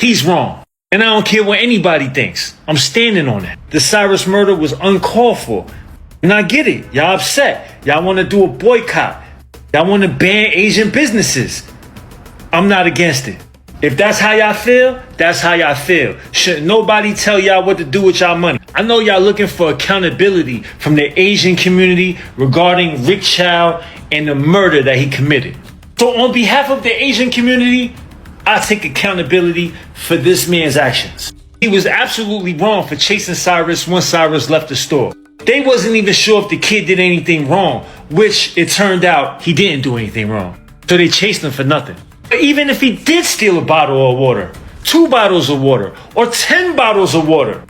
He's wrong. And I don't care what anybody thinks. I'm standing on that. The Cyrus murder was uncalled for. And I get it. Y'all upset. Y'all want to do a boycott. Y'all want to ban Asian businesses. I'm not against it. If that's how y'all feel, that's how y'all feel. Shouldn't nobody tell y'all what to do with y'all money. I know y'all looking for accountability from the Asian community regarding Rick Chow and the murder that he committed. So on behalf of the Asian community, I take accountability for this man's actions. He was absolutely wrong for chasing Cyrus once Cyrus left the store. They wasn't even sure if the kid did anything wrong, which it turned out he didn't do anything wrong. So they chased him for nothing. But even if he did steal a bottle of water, 2 bottles of water, or 10 bottles of water,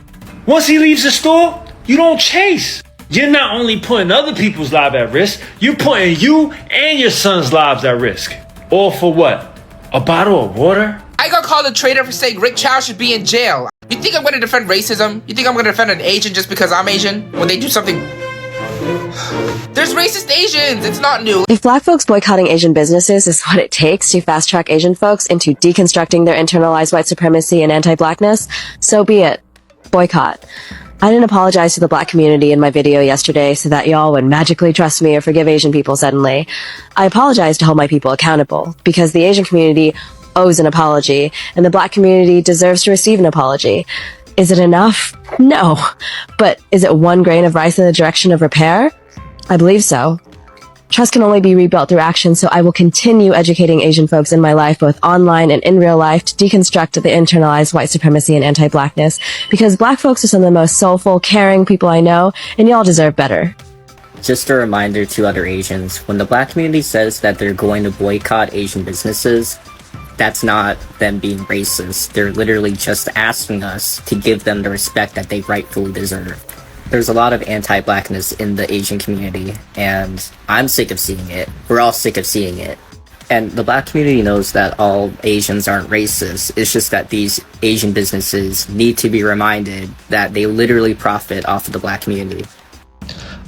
once he leaves the store, you don't chase. You're not only putting other people's lives at risk, you're putting you and your son's lives at risk. All for what? A bottle of water? I got called a traitor for saying Rick Chow should be in jail. You think I'm gonna defend racism? You think I'm gonna defend an Asian just because I'm Asian? When they do something... There's racist Asians! It's not new. If black folks boycotting Asian businesses is what it takes to fast-track Asian folks into deconstructing their internalized white supremacy and anti-blackness, so be it. Boycott. I didn't apologize to the black community in my video yesterday so that y'all would magically trust me or forgive Asian people suddenly. I apologized to hold my people accountable, because the Asian community owes an apology, and the black community deserves to receive an apology. Is it enough? No. But is it one grain of rice in the direction of repair? I believe so. Trust can only be rebuilt through action, so I will continue educating Asian folks in my life, both online and in real life, to deconstruct the internalized white supremacy and anti-blackness, because black folks are some of the most soulful, caring people I know, and y'all deserve better. Just a reminder to other Asians, when the black community says that they're going to boycott Asian businesses, that's not them being racist. They're literally just asking us to give them the respect that they rightfully deserve. There's a lot of anti-blackness in the Asian community, and I'm sick of seeing it. We're all sick of seeing it. And the black community knows that all Asians aren't racist. It's just that these Asian businesses need to be reminded that they literally profit off of the black community.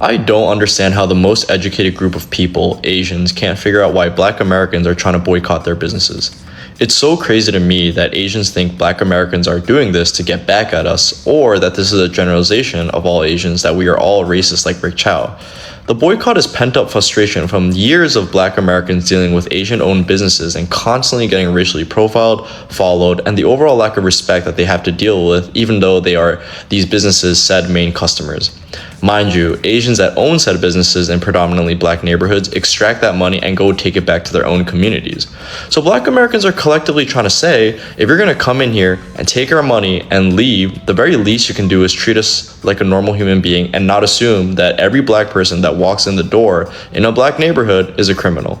I don't understand how the most educated group of people, Asians, can't figure out why black Americans are trying to boycott their businesses. It's so crazy to me that Asians think black Americans are doing this to get back at us, or that this is a generalization of all Asians that we are all racist like Rick Chow. The boycott is pent-up frustration from years of black Americans dealing with Asian-owned businesses and constantly getting racially profiled, followed, and the overall lack of respect that they have to deal with, even though they are these businesses' said main customers. Mind you, Asians that own said businesses in predominantly black neighborhoods extract that money and go take it back to their own communities. So black Americans are collectively trying to say, if you're going to come in here and take our money and leave, the very least you can do is treat us like a normal human being and not assume that every black person that walks in the door in a black neighborhood is a criminal.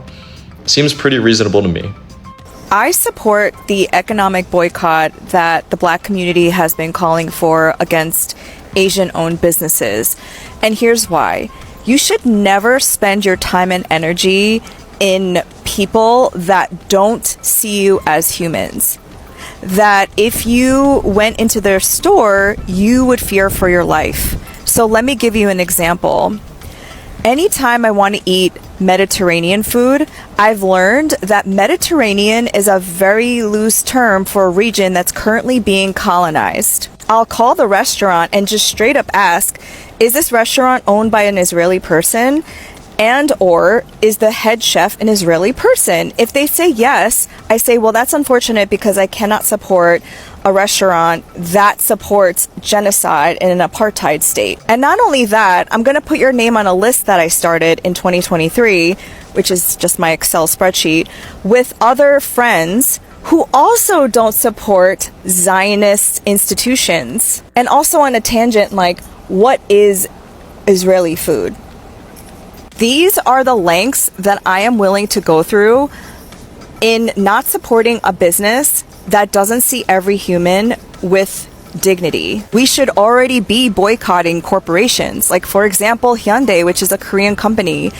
Seems pretty reasonable to me. I support the economic boycott that the black community has been calling for against Asian-owned businesses. And here's why. You should never spend your time and energy in people that don't see you as humans. That if you went into their store, you would fear for your life. So let me give you an example. Anytime I want to eat Mediterranean food, I've learned that Mediterranean is a very loose term for a region that's currently being colonized. I'll call the restaurant and just straight up ask, is this restaurant owned by an Israeli person? And or is the head chef an Israeli person? If they say yes, I say, well, that's unfortunate because I cannot support a restaurant that supports genocide in an apartheid state. And not only that, I'm going to put your name on a list that I started in 2023, which is just my Excel spreadsheet, with other friends who also don't support Zionist institutions. And also on a tangent, like, what is Israeli food? These are the lengths that I am willing to go through in not supporting a business that doesn't see every human with dignity. We should already be boycotting corporations. Like, for example, Hyundai, which is a Korean company.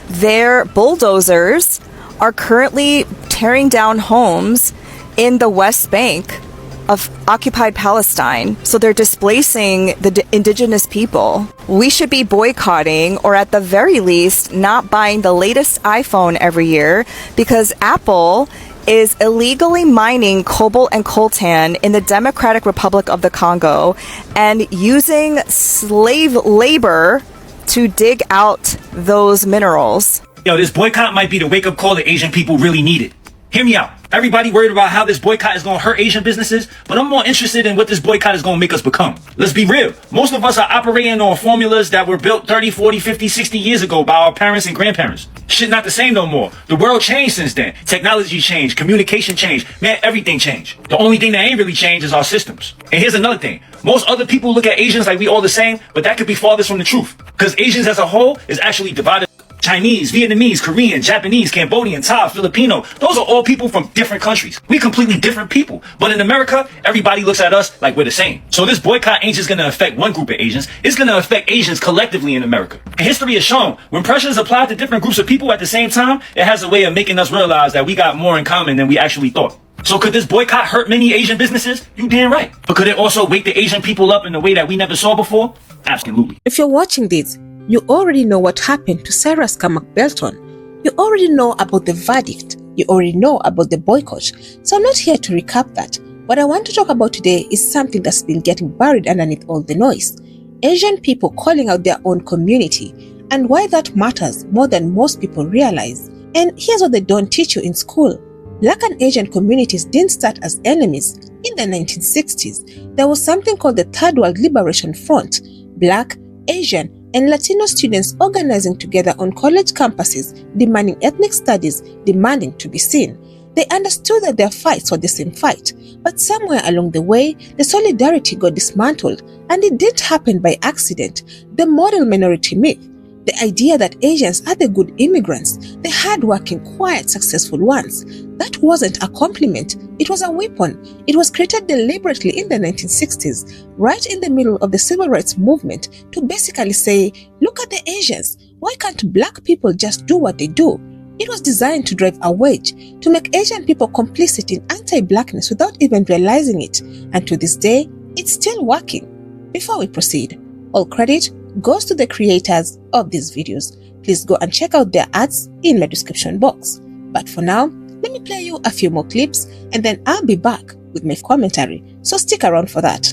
Their bulldozers are currently tearing down homes in the West Bank of occupied Palestine. So they're displacing the indigenous people. We should be boycotting, or at the very least, not buying the latest iPhone every year, because Apple is illegally mining cobalt and coltan in the Democratic Republic of the Congo and using slave labor to dig out those minerals. Yo, this boycott might be the wake-up call that Asian people really needed. Hear me out. Everybody worried about how this boycott is going to hurt Asian businesses, but I'm more interested in what this boycott is going to make us become. Let's be real. Most of us are operating on formulas that were built 30, 40, 50, 60 years ago by our parents and grandparents. Shit not the same no more. The world changed since then. Technology changed. Communication changed. Man, everything changed. The only thing that ain't really changed is our systems. And here's another thing. Most other people look at Asians like we all the same, but that could be farthest from the truth. Because Asians as a whole is actually divided. Chinese, Vietnamese, Korean, Japanese, Cambodian, Thai, Filipino. Those are all people from different countries. We're completely different people. But in America, everybody looks at us like we're the same. So this boycott ain't just gonna affect one group of Asians. It's gonna affect Asians collectively in America. And history has shown, when pressure is applied to different groups of people at the same time, it has a way of making us realize that we got more in common than we actually thought. So could this boycott hurt many Asian businesses? You damn right. But could it also wake the Asian people up in a way that we never saw before? Absolutely. If you're watching this, you already know what happened to Cyrus Carmack-Belton. You already know about the verdict. You already know about the boycott. So I'm not here to recap that. What I want to talk about today is something that's been getting buried underneath all the noise. Asian people calling out their own community and why that matters more than most people realize. And here's what they don't teach you in school. Black and Asian communities didn't start as enemies. In the 1960s, there was something called the Third World Liberation Front. Black, Asian, and Latino students organizing together on college campuses, demanding ethnic studies, demanding to be seen. They understood that their fights were the same fight, but somewhere along the way, the solidarity got dismantled, and it didn't happen by accident. The model minority myth, the idea that Asians are the good immigrants, the hard-working, quiet, successful ones, that wasn't a compliment, it was a weapon. It was created deliberately in the 1960s, right in the middle of the civil rights movement, to basically say, look at the Asians, why can't black people just do what they do? It was designed to drive a wedge, to make Asian people complicit in anti-blackness without even realizing it, and to this day, it's still working. Before we proceed, all credit goes to the creators of these videos. Please go and check out their ads in my description box. But for now, let me play you a few more clips and then I'll be back with my commentary, so stick around for that.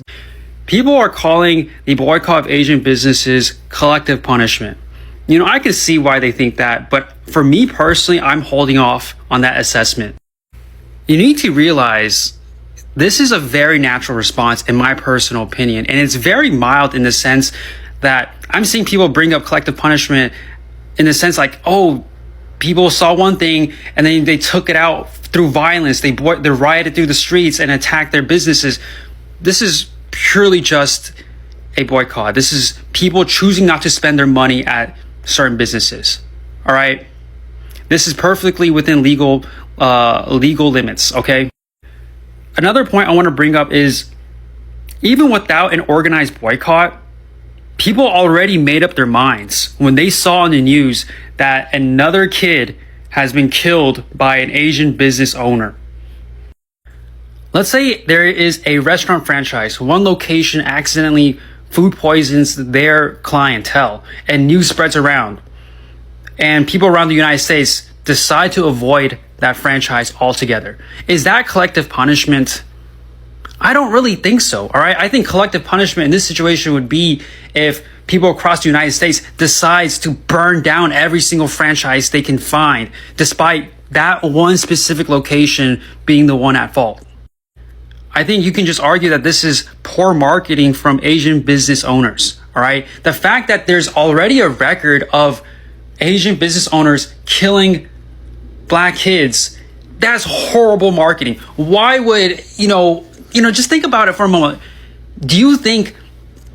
People are calling the boycott of Asian businesses collective punishment. You know, I can see why they think that, but for me personally, I'm holding off on that assessment. You need to realize this is a very natural response in my personal opinion, and it's very mild in the sense that I'm seeing people bring up collective punishment in the sense like, oh, people saw one thing and then they took it out through violence. They rioted through the streets and attacked their businesses. This is purely just a boycott. This is people choosing not to spend their money at certain businesses. All right. This is perfectly within legal limits. Okay. Another point I want to bring up is even without an organized boycott, people already made up their minds when they saw on the news that another kid has been killed by an Asian business owner. Let's say there is a restaurant franchise, one location accidentally food poisons their clientele and news spreads around, and people around the United States decide to avoid that franchise altogether. Is that collective punishment? I don't really think so. All right. I think collective punishment in this situation would be if people across the United States decides to burn down every single franchise they can find, despite that one specific location being the one at fault. I think you can just argue that this is poor marketing from Asian business owners. All right. The fact that there's already a record of Asian business owners killing black kids, that's horrible marketing. Why would, just think about it for a moment. Do you think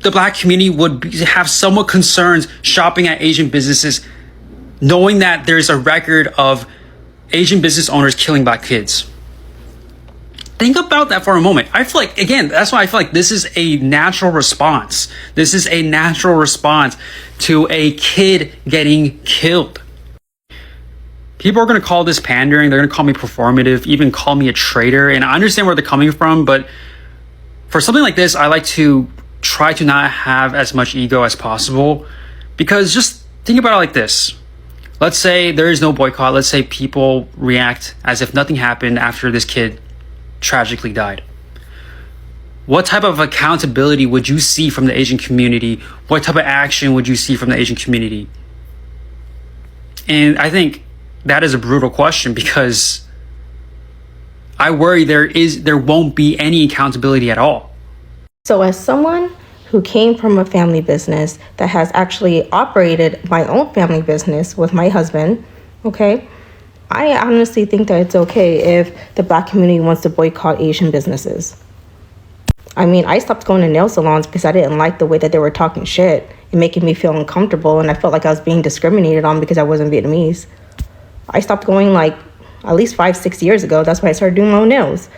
the black community would have somewhat concerns shopping at Asian businesses, knowing that there's a record of Asian business owners killing black kids? Think about that for a moment. I feel like, again, that's why I feel like this is a natural response. This is a natural response to a kid getting killed. People are going to call this pandering. They're going to call me performative, even call me a traitor. And I understand where they're coming from, but for something like this, I like to try to not have as much ego as possible, because just think about it like this. Let's say there is no boycott. Let's say people react as if nothing happened after this kid tragically died. What type of accountability would you see from the Asian community? What type of action would you see from the Asian community? And I think that is a brutal question, because I worry there won't be any accountability at all. So as someone who came from a family business that has actually operated my own family business with my husband, okay, I honestly think that it's okay if the Black community wants to boycott Asian businesses. I mean, I stopped going to nail salons because I didn't like the way that they were talking shit and making me feel uncomfortable, and I felt like I was being discriminated on because I wasn't Vietnamese. I stopped going like at least 5-6 years ago. That's why I started doing my own nails.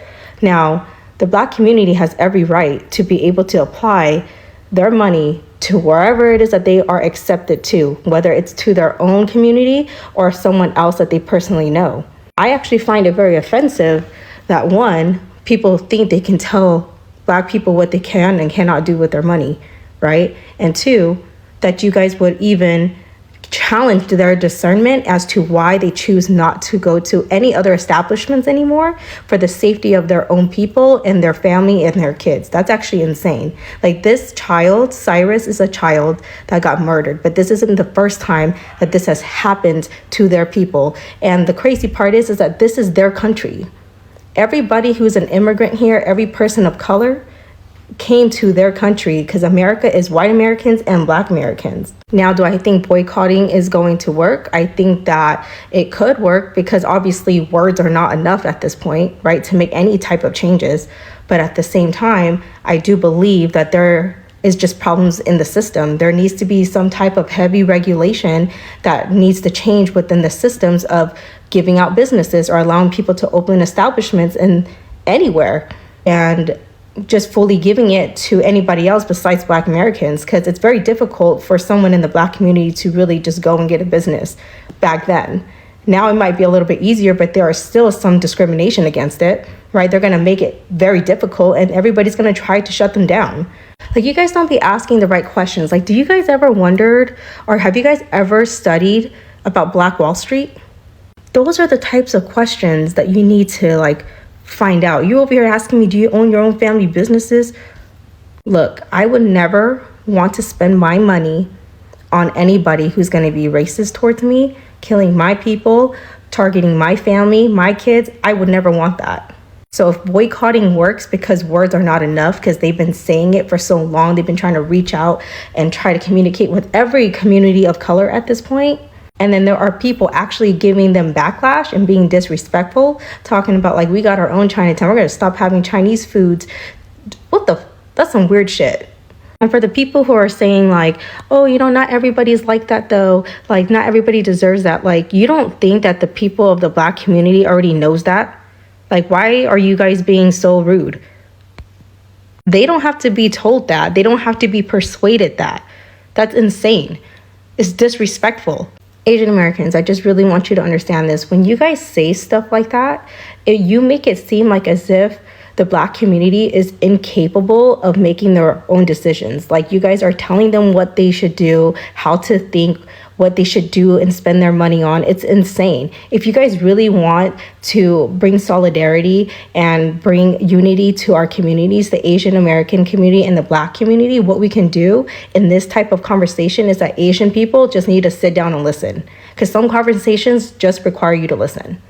Now, the Black community has every right to be able to apply their money to wherever it is that they are accepted to, whether it's to their own community or someone else that they personally know. I actually find it very offensive that, one, people think they can tell Black people what they can and cannot do with their money, right? And two, that you guys would even challenge their discernment as to why they choose not to go to any other establishments anymore for the safety of their own people and their family and their kids. That's actually insane. Like, this child, Cyrus, is a child that got murdered, but this isn't the first time that this has happened to their people. And the crazy part is that this is their country. Everybody who's an immigrant here, every person of color, came to their country because America is white Americans and Black Americans. Now, do I think boycotting is going to work? I think that it could work because obviously words are not enough at this point, right, to make any type of changes. But at the same time, I do believe that there is just problems in the system. There needs to be some type of heavy regulation that needs to change within the systems of giving out businesses or allowing people to open establishments in anywhere, and just fully giving it to anybody else besides Black Americans, because it's very difficult for someone in the Black community to really just go and get a business back then. Now it might be a little bit easier, but there are still some discrimination against it, right? They're going to make it very difficult and everybody's going to try to shut them down. Like, you guys don't be asking the right questions. Like, do you guys ever wondered, or have you guys ever studied about Black Wall Street? Those are the types of questions that you need to like find out. You over here asking me, do you own your own family businesses? Look, I would never want to spend my money on anybody who's going to be racist towards me, killing my people, targeting my family, my kids. I would never want that. So if boycotting works because words are not enough, because they've been saying it for so long, they've been trying to reach out and try to communicate with every community of color at this point, and then there are people actually giving them backlash and being disrespectful, talking about like, we got our own Chinatown, we're going to stop having Chinese foods. That's some weird shit. And for the people who are saying like, oh, not everybody's like that though, like not everybody deserves that, like, you don't think that the people of the Black community already knows that? Like, why are you guys being so rude? They don't have to be told that. They don't have to be persuaded that. That's insane. It's disrespectful. Asian Americans, I just really want you to understand this. When you guys say stuff like that, you make it seem like as if the Black community is incapable of making their own decisions. Like, you guys are telling them what they should do, how to think, what they should do and spend their money on. It's insane. If you guys really want to bring solidarity and bring unity to our communities, the Asian American community and the Black community, what we can do in this type of conversation is that Asian people just need to sit down and listen, because some conversations just require you to listen.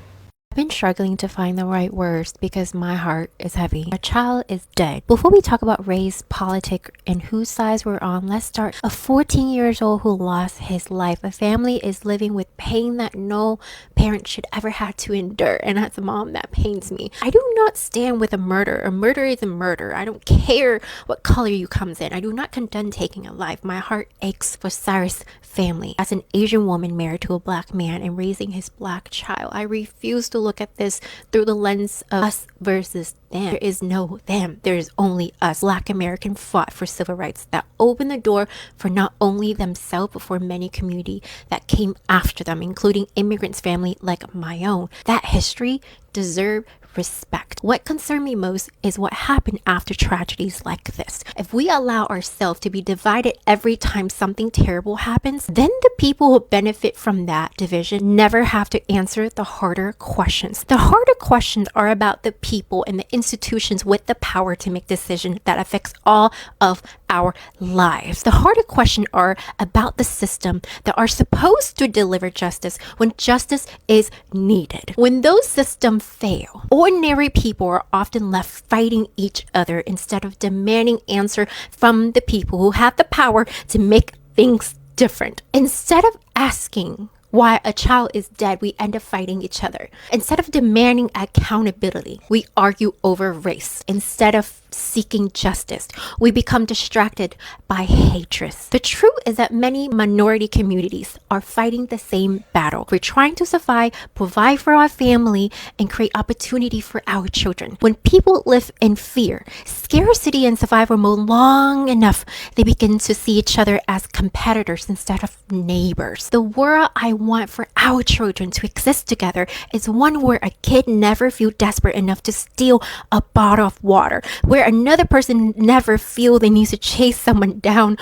I've been struggling to find the right words because my heart is heavy. A child is dead. Before we talk about race, politics, and whose sides we're on, let's start. A 14-year-old who lost his life. A family is living with pain that no parent should ever have to endure. And as a mom, that pains me. I do not stand with a murder. A murder is a murder. I don't care what color you comes in. I do not condone taking a life. My heart aches for Cyrus' family. As an Asian woman married to a Black man and raising his Black child, I refuse to look at this through the lens of us versus them. There is no them. There is only us. Black American fought for civil rights that opened the door for not only themselves but for many community that came after them, including immigrants' family like my own. That history deserve respect. What concerns me most is what happened after tragedies like this. If we allow ourselves to be divided every time something terrible happens, then the people who benefit from that division never have to answer the harder questions. The harder questions are about the people and the institutions with the power to make decisions that affects all of our lives. The harder questions are about the system that are supposed to deliver justice when justice is needed. When those systems fail, ordinary people are often left fighting each other instead of demanding answer from the people who have the power to make things different. Instead of asking why a child is dead, we end up fighting each other. Instead of demanding accountability, we argue over race. Instead of seeking justice, we become distracted by hatred. The truth is that many minority communities are fighting the same battle. We're trying to survive, provide for our family, and create opportunity for our children. When people live in fear, scarcity, and survival mode long enough, they begin to see each other as competitors instead of neighbors. The world I want for our children to exist together is one where a kid never feels desperate enough to steal a bottle of water, where another person never feel they need to chase someone down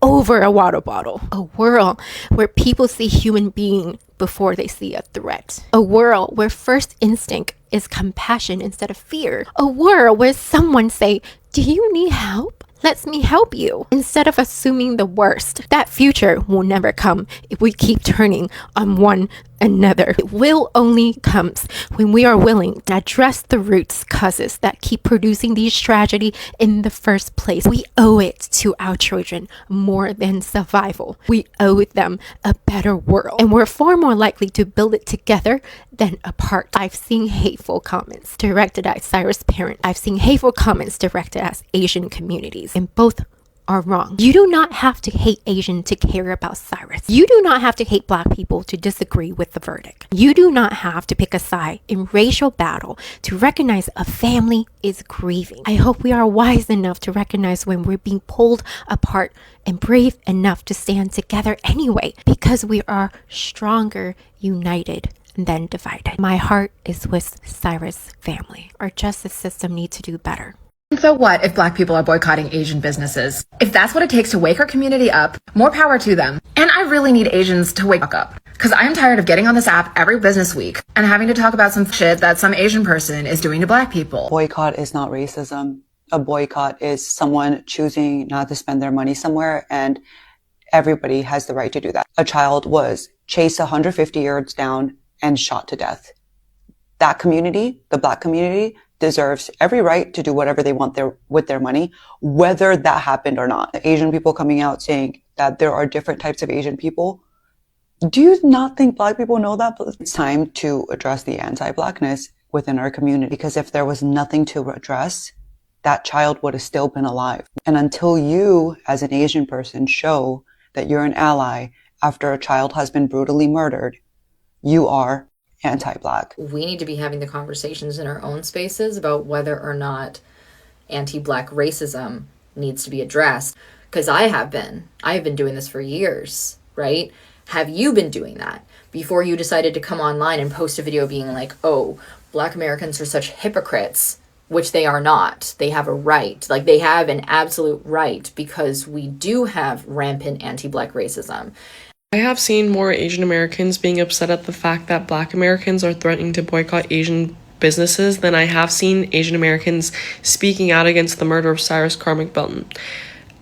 over a water bottle. A world where people see human being before they see a threat. A world where first instinct is compassion instead of fear. A world where someone say, "Do you need help? Let me help you," instead of assuming the worst. That future will never come if we keep turning on one another. It will only comes when we are willing to address the roots causes that keep producing these tragedy in the first place. We owe it to our children more than survival. We owe them a better world, and we're far more likely to build it together than apart. I've seen hateful comments directed at Cyrus' parent. I've seen hateful comments directed at Asian communities, and both are wrong. You do not have to hate Asian to care about Cyrus. You do not have to hate Black people to disagree with the verdict. You do not have to pick a side in racial battle to recognize a family is grieving. I hope we are wise enough to recognize when we're being pulled apart and brave enough to stand together anyway, because we are stronger united than divided. My heart is with Cyrus' family. Our justice system needs to do better. So what if Black people are boycotting Asian businesses? If that's what it takes to wake our community up, more power to them. And I really need Asians to wake up. Because I'm tired of getting on this app every business week and having to talk about some shit that some Asian person is doing to Black people. Boycott is not racism. A boycott is someone choosing not to spend their money somewhere, and everybody has the right to do that. A child was chased 150 yards down and shot to death. That community, the Black community, deserves every right to do whatever they want with their money, whether that happened or not. Asian people coming out saying that there are different types of Asian people. Do you not think Black people know that? It's time to address the anti-Blackness within our community, because if there was nothing to address, that child would have still been alive. And until you, as an Asian person, show that you're an ally after a child has been brutally murdered, you are anti-Black. We need to be having the conversations in our own spaces about whether or not anti-Black racism needs to be addressed. Because I have been doing this for years, right? Have you been doing that before you decided to come online and post a video being like, oh, Black Americans are such hypocrites, which they are not. They have a right. Like, they have an absolute right, because we do have rampant anti-Black racism. I have seen more Asian Americans being upset at the fact that Black Americans are threatening to boycott Asian businesses than I have seen Asian Americans speaking out against the murder of Cyrus Carmack-Belton,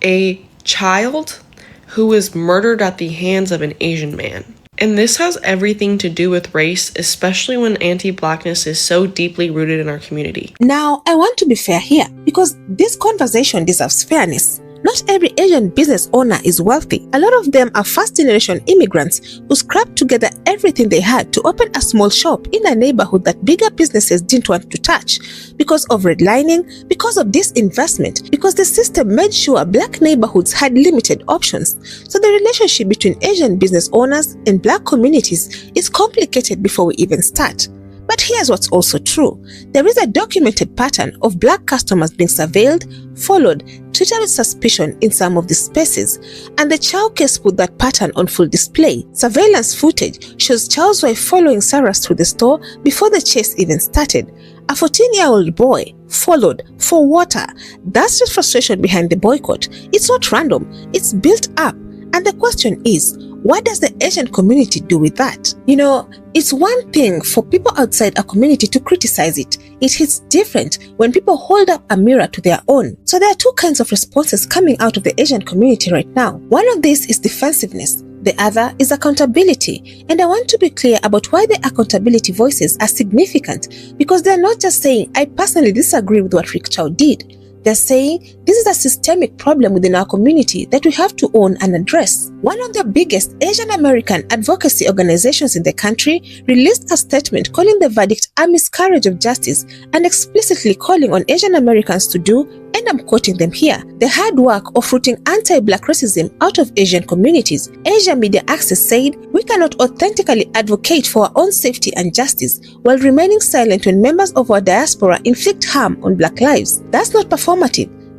a child who was murdered at the hands of an Asian man. And this has everything to do with race, especially when anti-Blackness is so deeply rooted in our community. Now, I want to be fair here, because this conversation deserves fairness. Not every Asian business owner is wealthy. A lot of them are first-generation immigrants who scrapped together everything they had to open a small shop in a neighborhood that bigger businesses didn't want to touch because of redlining, because of disinvestment, because the system made sure Black neighborhoods had limited options. So the relationship between Asian business owners and Black communities is complicated before we even start. But here's what's also true. There is a documented pattern of black customers being surveilled, followed, treated with suspicion in some of these spaces, and the Chow case put that pattern on full display. Surveillance footage shows Chow's wife following Cyrus through the store before the chase even started. A 14-year-old boy followed for water. That's the frustration behind the boycott. It's not random, it's built up. And the question is, what does the Asian community do with that? You know, it's one thing for people outside a community to criticize it. It hits different when people hold up a mirror to their own. So there are two kinds of responses coming out of the Asian community right now. One of these is defensiveness. The other is accountability. And I want to be clear about why the accountability voices are significant, because they're not just saying, I personally disagree with what Rick Chow did. They're saying this is a systemic problem within our community that we have to own and address. One of the biggest Asian American advocacy organizations in the country released a statement calling the verdict a miscarriage of justice and explicitly calling on Asian Americans to do, and I'm quoting them here, the hard work of rooting anti-black racism out of Asian communities. Asia Media Access said, we cannot authentically advocate for our own safety and justice while remaining silent when members of our diaspora inflict harm on black lives. That's not performative.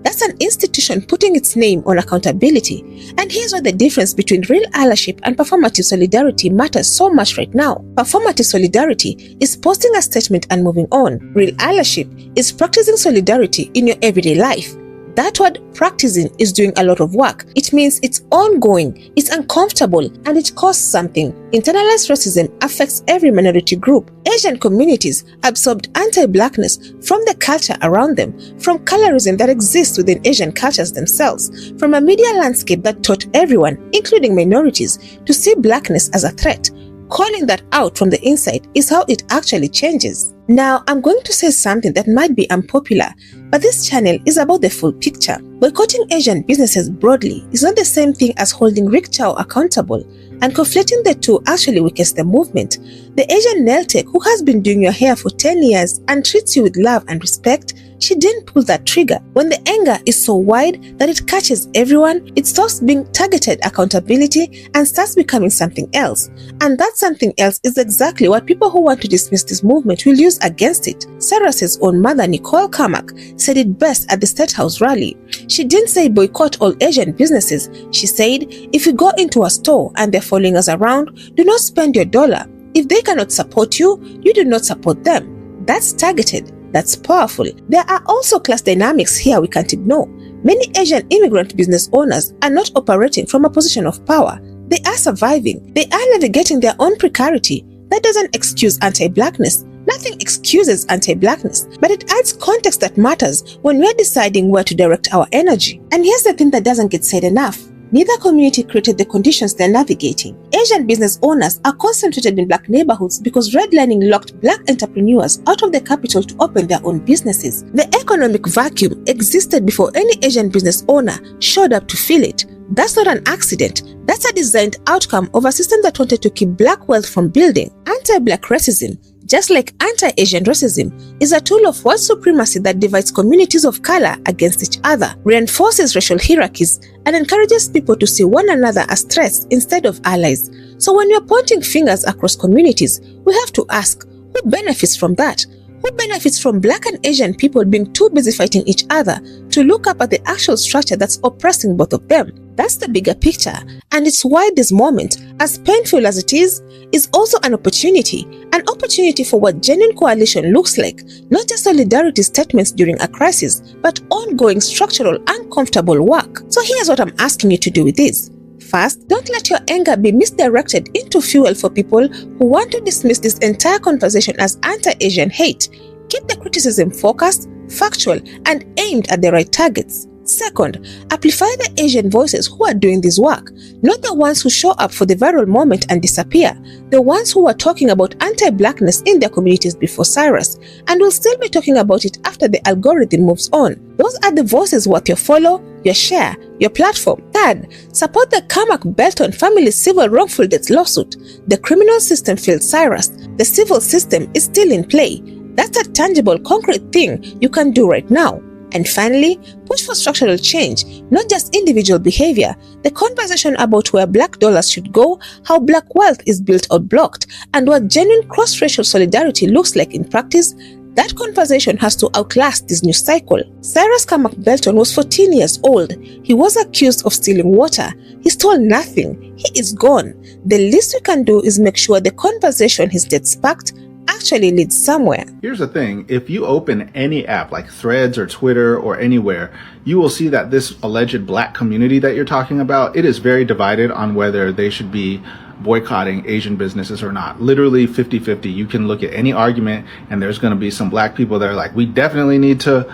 That's an institution putting its name on accountability. And here's why the difference between real allyship and performative solidarity matters so much right now. Performative solidarity is posting a statement and moving on. Real allyship is practicing solidarity in your everyday life. That word practicing is doing a lot of work. It means it's ongoing, it's uncomfortable, and it costs something. Internalized racism affects every minority group. Asian communities absorbed anti-blackness from the culture around them, from colorism that exists within Asian cultures themselves, from a media landscape that taught everyone, including minorities, to see blackness as a threat. Calling that out from the inside is how it actually changes. Now, I'm going to say something that might be unpopular, but this channel is about the full picture. Boycotting Asian businesses broadly is not the same thing as holding Rick Chow accountable, and conflating the two actually weakens the movement. The Asian nail tech who has been doing your hair for 10 years and treats you with love and respect, she didn't pull that trigger. When the anger is so wide that it catches everyone, it stops being targeted accountability and starts becoming something else. And that something else is exactly what people who want to dismiss this movement will use against it. Cyrus's own mother, Nicole Carmack, said it best at the State House rally. She didn't say boycott all Asian businesses. She said, if you go into a store and they're following us around, do not spend your dollar. If they cannot support you, you do not support them. That's targeted. That's powerful. There are also class dynamics here we can't ignore. Many Asian immigrant business owners are not operating from a position of power. They are surviving. They are navigating their own precarity. That doesn't excuse anti-blackness. Nothing excuses anti-blackness, but it adds context that matters when we're deciding where to direct our energy. And here's the thing that doesn't get said enough. Neither community created the conditions they're navigating. Asian business owners are concentrated in black neighborhoods because redlining locked black entrepreneurs out of the capital to open their own businesses. The economic vacuum existed before any Asian business owner showed up to fill it. That's not an accident. That's a designed outcome of a system that wanted to keep black wealth from building. Anti-black racism, just like anti-Asian racism, is a tool of white supremacy that divides communities of color against each other, reinforces racial hierarchies, and encourages people to see one another as threats instead of allies. So when we're pointing fingers across communities, we have to ask, who benefits from that? Who benefits from black and Asian people being too busy fighting each other to look up at the actual structure that's oppressing both of them? That's the bigger picture, and it's why this moment, as painful as it is also an opportunity for what genuine coalition looks like, not just solidarity statements during a crisis, but ongoing structural uncomfortable work. So here's what I'm asking you to do with this. First, don't let your anger be misdirected into fuel for people who want to dismiss this entire conversation as anti-Asian hate. Keep the criticism focused, factual, and aimed at the right targets. Second, amplify the Asian voices who are doing this work, not the ones who show up for the viral moment and disappear, the ones who were talking about anti-blackness in their communities before Cyrus, and will still be talking about it after the algorithm moves on. Those are the voices worth your follow, your share, your platform. Third, support the Carmack-Belton family civil wrongful death lawsuit. The criminal system failed Cyrus. The civil system is still in play. That's a tangible, concrete thing you can do right now. And finally, push for structural change, not just individual behavior. The conversation about where black dollars should go, how black wealth is built or blocked, and what genuine cross-racial solidarity looks like in practice, that conversation has to outlast this new cycle. Cyrus Carmack-Belton was 14 years old. He was accused of stealing water. He stole nothing. He is gone. The least we can do is make sure the conversation his death sparked actually leads somewhere. Here's the thing, if you open any app like Threads or Twitter or anywhere, you will see that this alleged black community that you're talking about, it is very divided on whether they should be boycotting Asian businesses or not. Literally 50-50. You can look at any argument and there's going to be some black people that are like, we definitely need to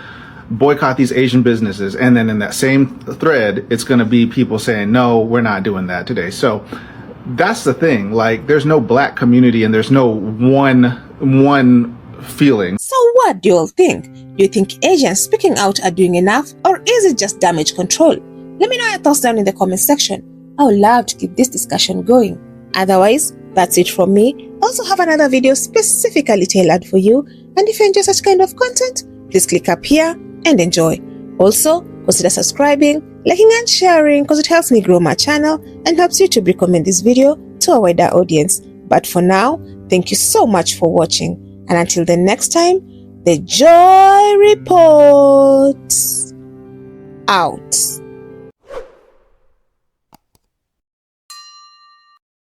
boycott these Asian businesses. And then in that same thread, it's going to be people saying, no, we're not doing that today. So that's the thing. Like, there's no black community and there's no one feeling. So what do you all think? Do you think Asians speaking out are doing enough, or is it just damage control? Let me know your thoughts down in the comment section. I would love to keep this discussion going. Otherwise, that's it from me. I also have another video specifically tailored for you, and if you enjoy such kind of content, please click up here and enjoy. Also, consider subscribing, liking and sharing because it helps me grow my channel and helps YouTube recommend this video to a wider audience. But for now, thank you so much for watching, and until the next time, the Joy Report out.